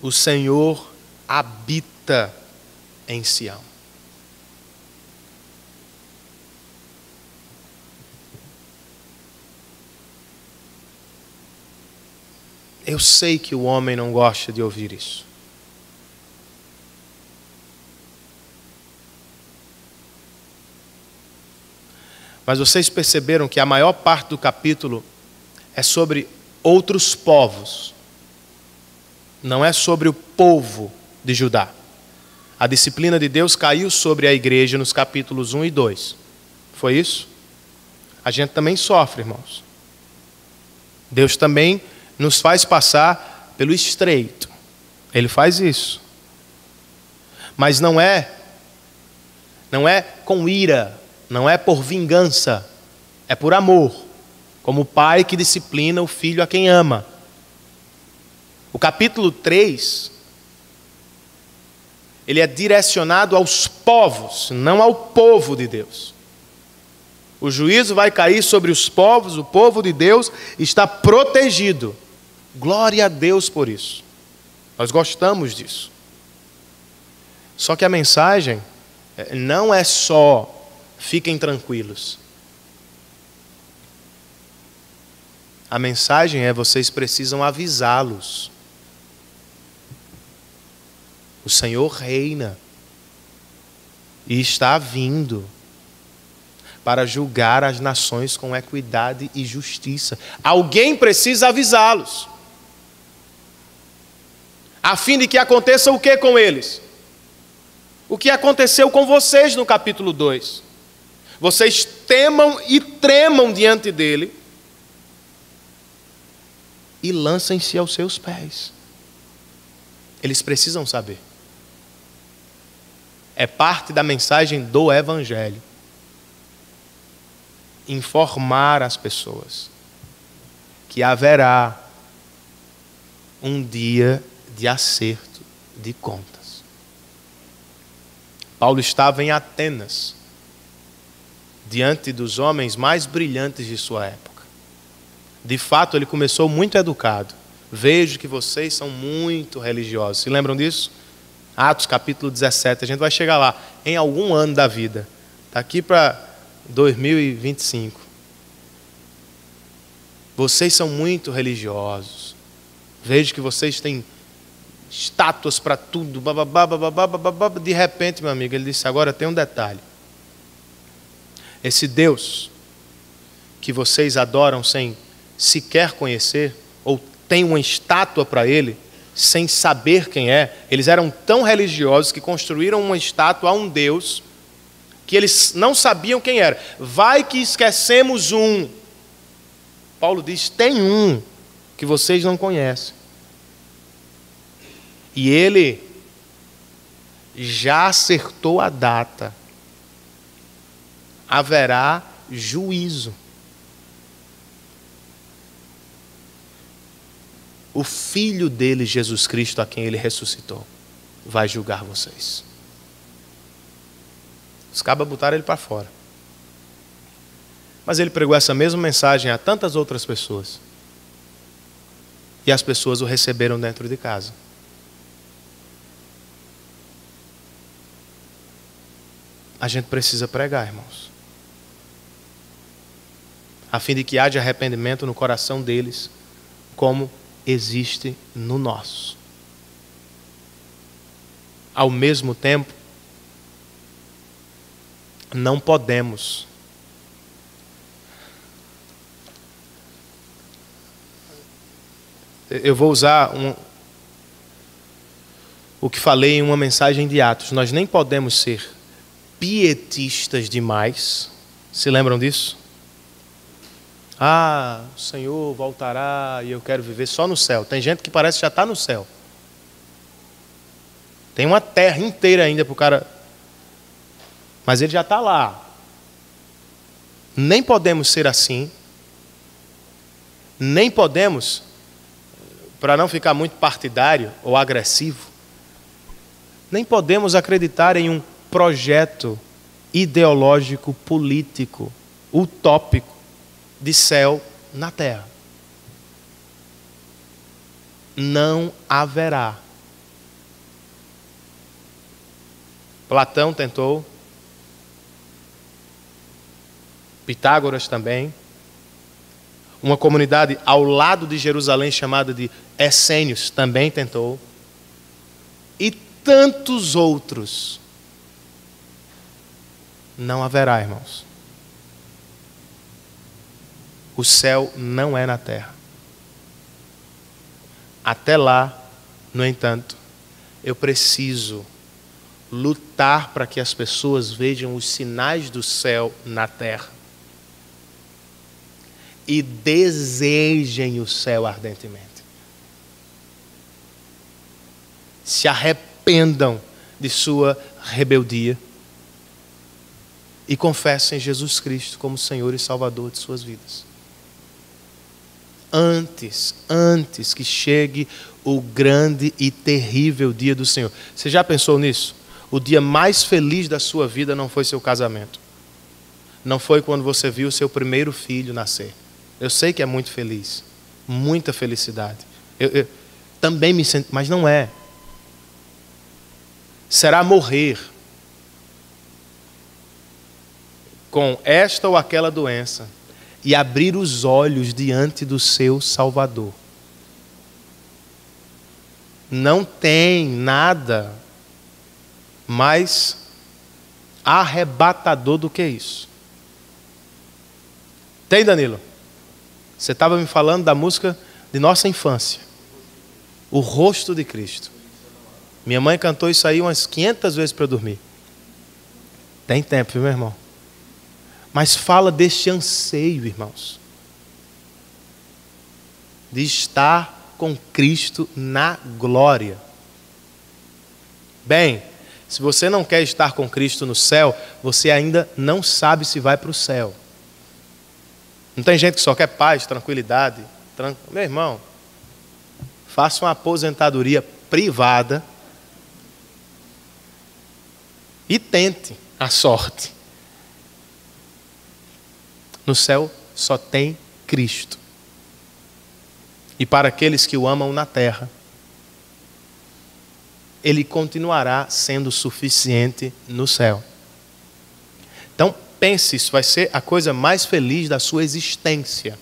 O Senhor habita em Sião. Eu sei que o homem não gosta de ouvir isso. Mas vocês perceberam que a maior parte do capítulo é sobre outros povos. Não é sobre o povo de Judá. A disciplina de Deus caiu sobre a igreja nos capítulos 1 e 2. Foi isso? A gente também sofre, irmãos. Deus também nos faz passar pelo estreito. Ele faz isso. Mas não é Não é com ira, não é por vingança, é por amor, como o pai que disciplina o filho a quem ama. O capítulo 3, ele é direcionado aos povos, não ao povo de Deus. O juízo vai cair sobre os povos, o povo de Deus está protegido. Glória a Deus por isso. Nós gostamos disso. Só que a mensagem não é só fiquem tranquilos. A mensagem é vocês precisam avisá-los. O Senhor reina e está vindo para julgar as nações com equidade e justiça. Alguém precisa avisá-los, a fim de que aconteça o que com eles? O que aconteceu com vocês no capítulo 2. Vocês temam e tremam diante dele e lancem-se aos seus pés. Eles precisam saber. É parte da mensagem do Evangelho. Informar as pessoas que haverá um dia de acerto de contas. Paulo estava em Atenas, diante dos homens mais brilhantes de sua época. De fato, ele começou muito educado. Vejo que vocês são muito religiosos. Se lembram disso? Atos capítulo 17. A gente vai chegar lá em algum ano da vida. Está aqui para 2025. Vocês são muito religiosos. Vejo que vocês têm estátuas para tudo. De repente, meu amigo, ele disse, agora tem um detalhe. Esse Deus que vocês adoram sem sequer conhecer, ou tem uma estátua para ele, sem saber quem é, eles eram tão religiosos que construíram uma estátua a um Deus que eles não sabiam quem era. Vai que esquecemos um. Paulo diz, tem um que vocês não conhecem. E ele já acertou a data. Haverá juízo. O Filho dele, Jesus Cristo, a quem ele ressuscitou, vai julgar vocês. Os cabas botaram ele para fora. Mas ele pregou essa mesma mensagem a tantas outras pessoas. E as pessoas o receberam dentro de casa. A gente precisa pregar, irmãos, a fim de que haja arrependimento no coração deles, como existe no nosso. Ao mesmo tempo, não podemos eu vou usar o que falei em uma mensagem de Atos. Nós nem podemos ser pietistas demais. Se lembram disso? Ah, o Senhor voltará e eu quero viver só no céu. Tem gente que parece que já está no céu. Tem uma terra inteira ainda para o cara, mas ele já está lá. Nem podemos ser assim. Nem podemos, para não ficar muito partidário ou agressivo, nem podemos acreditar em um projeto ideológico, político, utópico de céu na terra. Não haverá. Platão tentou, Pitágoras também. Uma comunidade ao lado de Jerusalém chamada de Essênios também tentou. E tantos outros. Não haverá, irmãos. O céu não é na terra. Até lá, no entanto, eu preciso lutar para que as pessoas vejam os sinais do céu na terra e desejem o céu ardentemente. Se arrependam de sua rebeldia e confessem Jesus Cristo como Senhor e Salvador de suas vidas. Antes que chegue o grande e terrível dia do Senhor. Você já pensou nisso? O dia mais feliz da sua vida não foi seu casamento. Não foi quando você viu o seu primeiro filho nascer. Eu sei que é muito feliz. Muita felicidade. Eu também me sinto, mas não é. Será morrer com esta ou aquela doença e abrir os olhos diante do seu Salvador. Não tem nada mais arrebatador do que isso. Tem, Danilo? Você estava me falando da música de nossa infância. O rosto de Cristo. Minha mãe cantou isso aí umas 500 vezes para eu dormir. Tem tempo, viu, meu irmão? Mas fala deste anseio, irmãos, de estar com Cristo na glória. Bem, se você não quer estar com Cristo no céu, você ainda não sabe se vai para o céu. Não tem gente que só quer paz, tranquilidade. Meu irmão, faça uma aposentadoria privada e tente a sorte. No céu só tem Cristo. E para aqueles que o amam na terra, Ele continuará sendo suficiente no céu. Então pense, isso vai ser a coisa mais feliz da sua existência.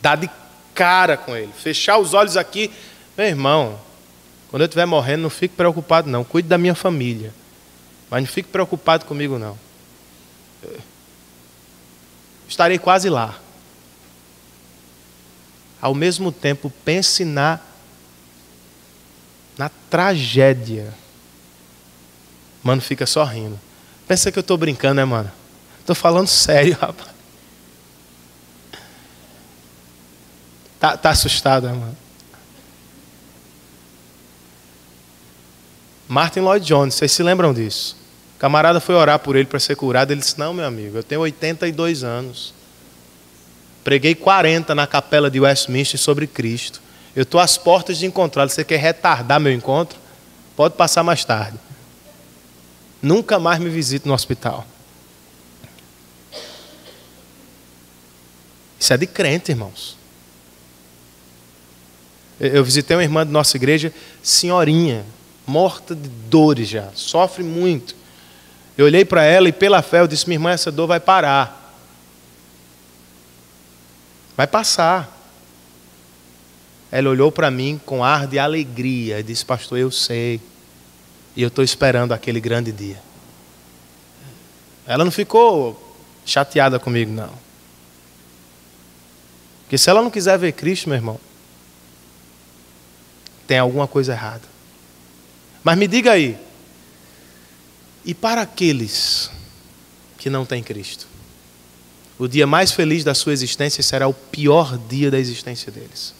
Dar de cara com Ele. Fechar os olhos aqui. Meu irmão, quando eu estiver morrendo, não fique preocupado não. Cuide da minha família. Mas não fique preocupado comigo não. Estarei quase lá. Ao mesmo tempo, pense na tragédia. Mano, fica só rindo. Pensa que eu estou brincando, né, mano? Estou falando sério, rapaz. Tá assustado, né, mano? Martin Lloyd Jones, vocês se lembram disso? O camarada foi orar por ele para ser curado. Ele disse, não, meu amigo, eu tenho 82 anos. Preguei 40 na capela de Westminster sobre Cristo. Eu estou às portas de encontrá-lo. Você quer retardar meu encontro? Pode passar mais tarde. Nunca mais me visite no hospital. Isso é de crente, irmãos. Eu visitei uma irmã de nossa igreja, senhorinha, morta de dores já, sofre muito. Eu olhei para ela e pela fé eu disse, minha irmã, essa dor vai parar. Vai passar. Ela olhou para mim com ar de alegria e disse, pastor, eu sei. E eu estou esperando aquele grande dia. Ela não ficou chateada comigo, não. Porque se ela não quiser ver Cristo, meu irmão, tem alguma coisa errada. Mas me diga aí, e para aqueles que não têm Cristo? O dia mais feliz da sua existência será o pior dia da existência deles.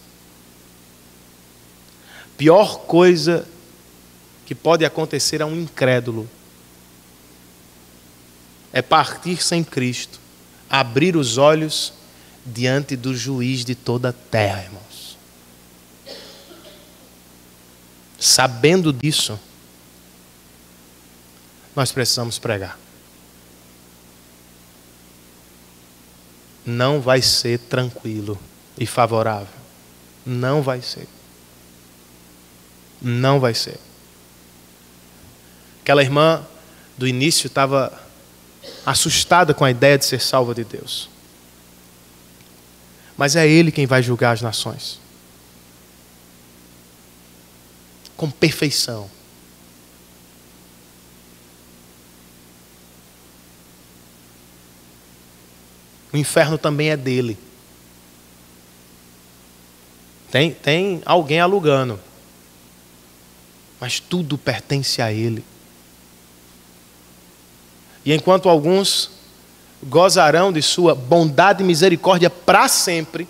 Pior coisa que pode acontecer a um incrédulo é partir sem Cristo, abrir os olhos diante do juiz de toda a terra, irmãos. Sabendo disso, nós precisamos pregar. Não vai ser tranquilo e favorável. Não vai ser. Não vai ser. Aquela irmã do início estava assustada com a ideia de ser salva de Deus. Mas é Ele quem vai julgar as nações. Com perfeição. O inferno também é dele. Tem alguém alugando. Mas tudo pertence a Ele. E enquanto alguns gozarão de sua bondade e misericórdia para sempre,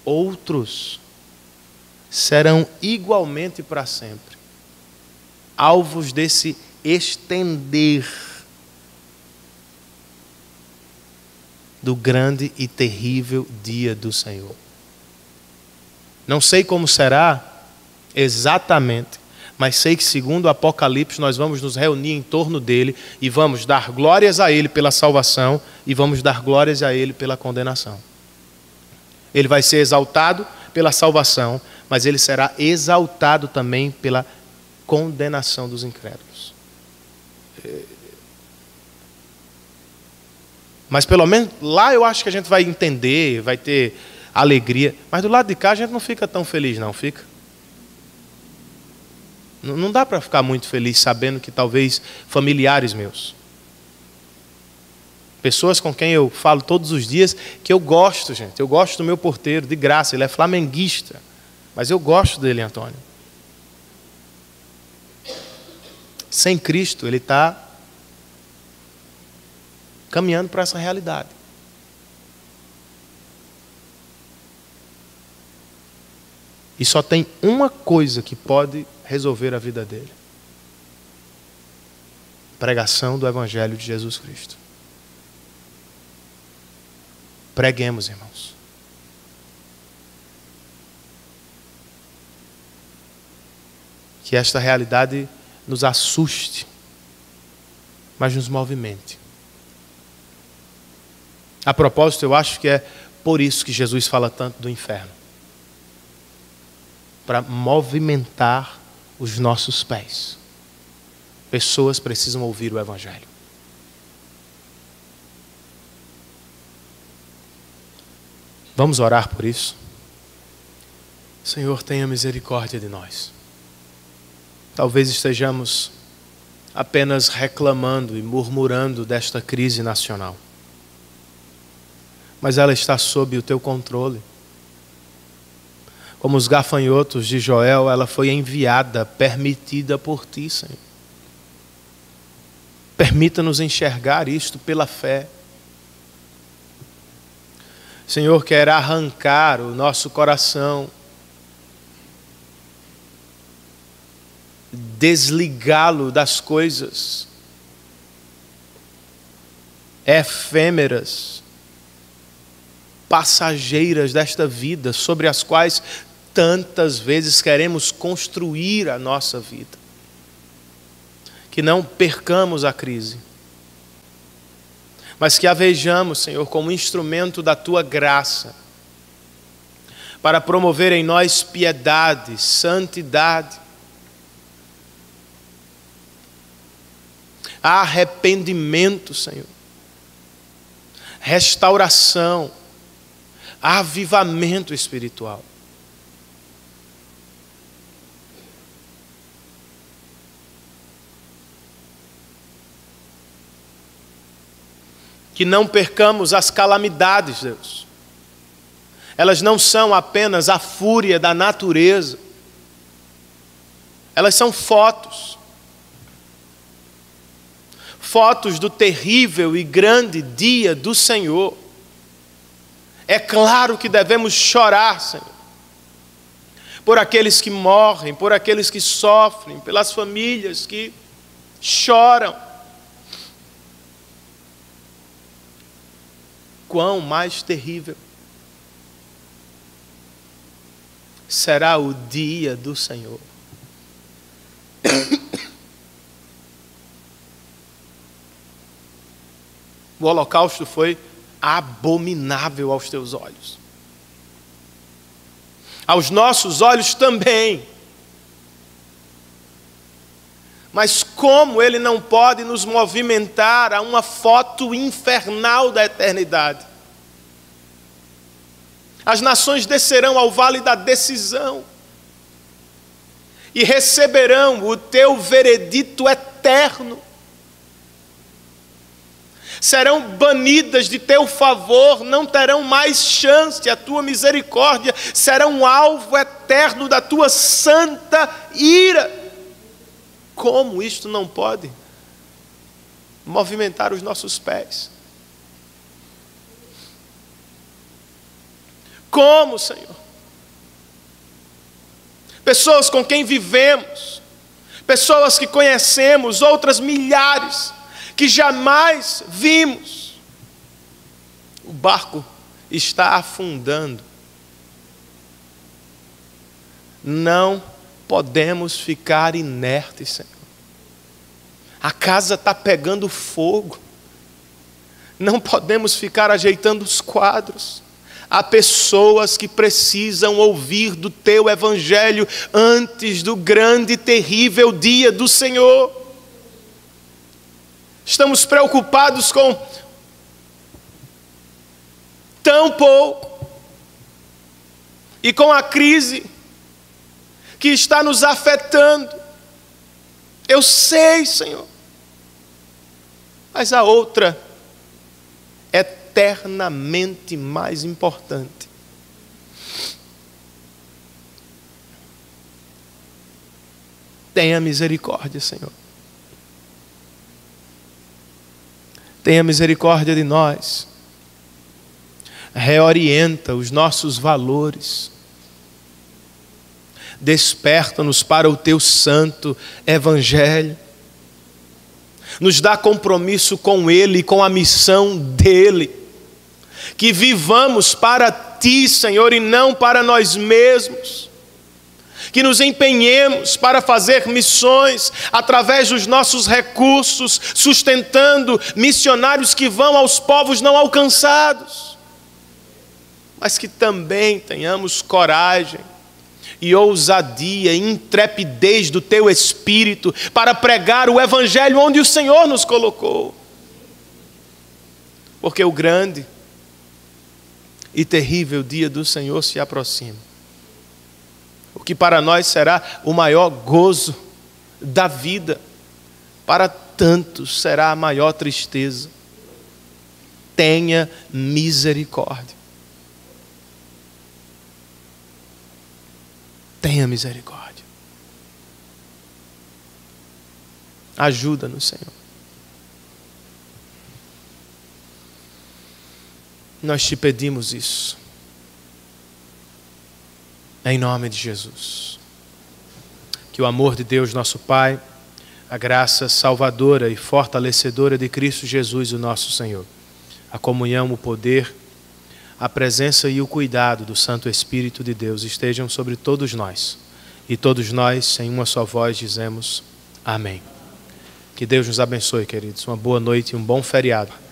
outros serão igualmente para sempre alvos desse estender do grande e terrível dia do Senhor. Não sei como será exatamente, mas sei que segundo o Apocalipse nós vamos nos reunir em torno dele e vamos dar glórias a ele pela salvação e vamos dar glórias a ele pela condenação. Ele vai ser exaltado pela salvação, mas ele será exaltado também pela condenação dos incrédulos. Mas pelo menos lá eu acho que a gente vai entender, vai ter alegria. Mas do lado de cá a gente não fica tão feliz, não fica? Não dá para ficar muito feliz sabendo que talvez familiares meus, pessoas com quem eu falo todos os dias, que eu gosto, gente. Eu gosto do meu porteiro, de graça. Ele é flamenguista, mas eu gosto dele, Antônio. Sem Cristo, ele está caminhando para essa realidade. E só tem uma coisa que pode resolver a vida dele: pregação do Evangelho de Jesus Cristo. Preguemos, irmãos. Que esta realidade nos assuste, mas nos movimente. A propósito, eu acho que é por isso que Jesus fala tanto do inferno. Para movimentar os nossos pés. Pessoas precisam ouvir o Evangelho. Vamos orar por isso? Senhor, tenha misericórdia de nós. Talvez estejamos apenas reclamando e murmurando desta crise nacional. Mas ela está sob o teu controle. Como os gafanhotos de Joel, ela foi enviada, permitida por ti, Senhor. Permita-nos enxergar isto pela fé. Senhor, quer arrancar o nosso coração, desligá-lo das coisas efêmeras, passageiras desta vida, sobre as quais tantas vezes queremos construir a nossa vida. Que não percamos a crise, mas que a vejamos, Senhor, como instrumento da Tua graça, para promover em nós piedade, santidade, arrependimento, Senhor, restauração, avivamento espiritual. Que não percamos as calamidades, Deus. Elas não são apenas a fúria da natureza. Elas são fotos. Fotos do terrível e grande dia do Senhor. É claro que devemos chorar, Senhor, por aqueles que morrem, por aqueles que sofrem, pelas famílias que choram. Quão mais terrível será o dia do Senhor. O holocausto foi abominável aos teus olhos. Aos nossos olhos também. Mas como ele não pode nos movimentar a uma foto infernal da eternidade? As nações descerão ao vale da decisão e receberão o teu veredito eterno. Serão banidas de teu favor, não terão mais chance, a tua misericórdia serão alvo eterno da tua santa ira. Como isto não pode movimentar os nossos pés? Como, Senhor? Pessoas com quem vivemos, pessoas que conhecemos, outras milhares que jamais vimos. O barco está afundando. Não podemos ficar inertes, Senhor. A casa está pegando fogo. Não podemos ficar ajeitando os quadros. Há pessoas que precisam ouvir do Teu Evangelho antes do grande e terrível dia do Senhor. Estamos preocupados com tão pouco e com a crise que está nos afetando. Eu sei, Senhor, mas a outra eternamente mais importante. Tenha misericórdia, Senhor. Tenha misericórdia de nós. Reorienta os nossos valores. Desperta-nos para o Teu santo Evangelho. Nos dá compromisso com Ele e com a missão dEle. Que vivamos para Ti, Senhor, e não para nós mesmos. Que nos empenhemos para fazer missões através dos nossos recursos, sustentando missionários que vão aos povos não alcançados. Mas que também tenhamos coragem e ousadia e intrepidez do Teu Espírito para pregar o Evangelho onde o Senhor nos colocou. Porque o grande e terrível dia do Senhor se aproxima. O que para nós será o maior gozo da vida, para tantos será a maior tristeza. Tenha misericórdia. Tenha misericórdia. Ajuda-nos, Senhor. Nós te pedimos isso. Em nome de Jesus. Que o amor de Deus, nosso Pai, a graça salvadora e fortalecedora de Cristo Jesus, o nosso Senhor, a comunhão, o poder, a presença e o cuidado do Santo Espírito de Deus estejam sobre todos nós. E todos nós, em uma só voz, dizemos amém. Que Deus nos abençoe, queridos. Uma boa noite e um bom feriado.